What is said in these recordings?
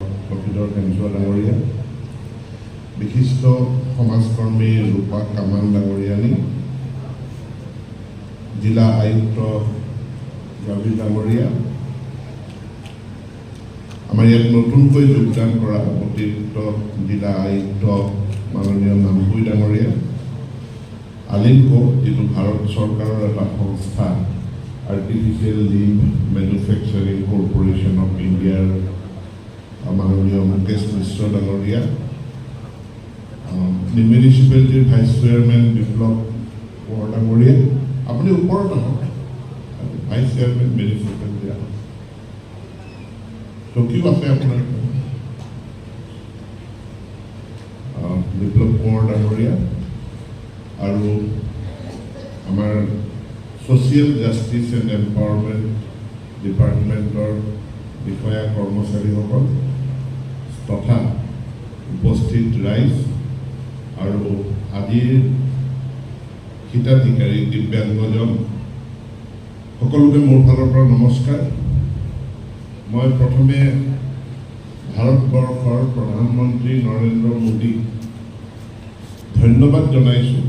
প্ৰকৃতৰ কেঞ্চুৱা ডাঙৰীয়া, বিশিষ্ট সমাজকৰ্মী ৰূপা কামান ডাঙৰীয়ানী, জিলা আয়ুক্ত জাভেদ ডাঙৰীয়া, আমাৰ ইয়াত নতুনকৈ যোগদান কৰা অতিৰিক্ত জিলা আয়ুক্ত মাননীয় নামপুই ডাঙৰীয়া, আলিমকো যিটো ভাৰত চৰকাৰৰ এটা সংস্থা artificial limb manufacturing corporation of ইণ্ডিয়াৰ মাননীয় মুকেশ মিশ্ৰ ডাঙৰীয়া, মিউনিচিপেলিটিৰ ভাইচ চেয়াৰমেন বিপ্লৱ কোঁৱৰ ডাঙৰীয়া, আপুনি ওপৰত আহক, ভাইচ চেয়াৰমেন মিউনিচিপেলিটি চকীও আছে আপোনাৰ, বিপ্লৱ কোঁৱৰ ডাঙৰীয়া আৰু আমাৰ ছ'চিয়েল জাষ্টিছ এণ্ড এম্পাৱাৰমেণ্ট ডিপাৰ্টমেণ্টৰ বিষয়া কৰ্মচাৰীসকল তথা উপস্থিত ৰাইজ আৰু আজিৰ হিতাধিকাৰী দিব্যাংগজন সকলোকে মোৰ ফালৰ পৰা নমস্কাৰ। মই প্ৰথমে ভাৰতবৰ্ষৰ প্ৰধানমন্ত্ৰী নৰেন্দ্ৰ মোদীক ধন্যবাদ জনাইছোঁ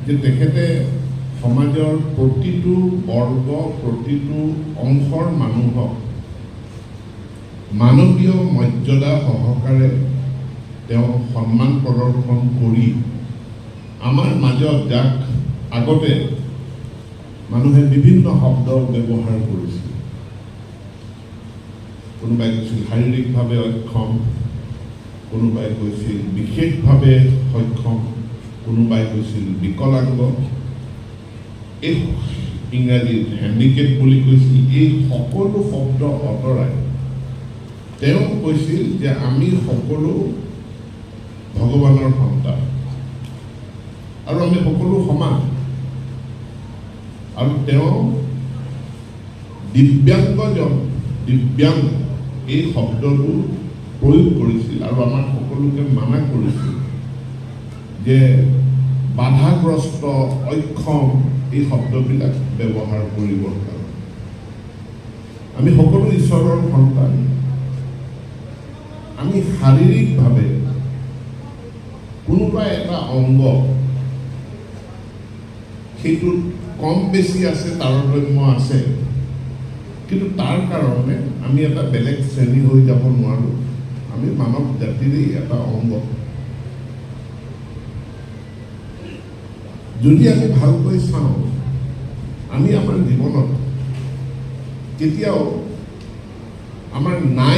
যে তেখেতে সমাজৰ প্ৰতিটো বৰ্গ প্ৰতিটো অংশৰ মানুহক মানৱীয় মৰ্যাদা সহকাৰে তেওঁ সন্মান প্ৰদৰ্শন কৰি আমাৰ মাজত যাক আগতে মানুহে বিভিন্ন শব্দ ব্যৱহাৰ কৰিছিল, কোনোবাই কৈছিল শাৰীৰিকভাৱে অক্ষম, কোনোবাই কৈছিল বিশেষভাৱে সক্ষম, কোনোবাই কৈছিল বিকলাংগ, এই ইংৰাজীত হেণ্ডিকেপ বুলি কৈছিল। এই সকলো শব্দ আঁতৰাই তেওঁ কৈছিল যে আমি সকলো ভগৱানৰ সন্তান আৰু আমি সকলো সমান, আৰু তেওঁ দিব্যাংগ এই শব্দটো প্ৰয়োগ কৰিছিল আৰু আমাক সকলোকে মানা কৰিছিল যে বাধাগ্ৰস্ত অক্ষম এই শব্দবিলাক ব্যৱহাৰ কৰিবৰ কাৰণে। আমি সকলো ঈশ্বৰৰ সন্তান, আমি শাৰীৰিকভাৱে কোনোবা এটা অংগ সেইটোত কম বেছি আছে, তাৰতম্য আছে, কিন্তু তাৰ কাৰণে আমি এটা বেলেগ শ্ৰেণী হৈ যাব নোৱাৰোঁ। আমি মানৱ জাতিৰেই এটা অংগ। যদি আমি ভালকৈ চাওঁ, আমি আমাৰ জীৱনত কেতিয়াও আমাৰ নাই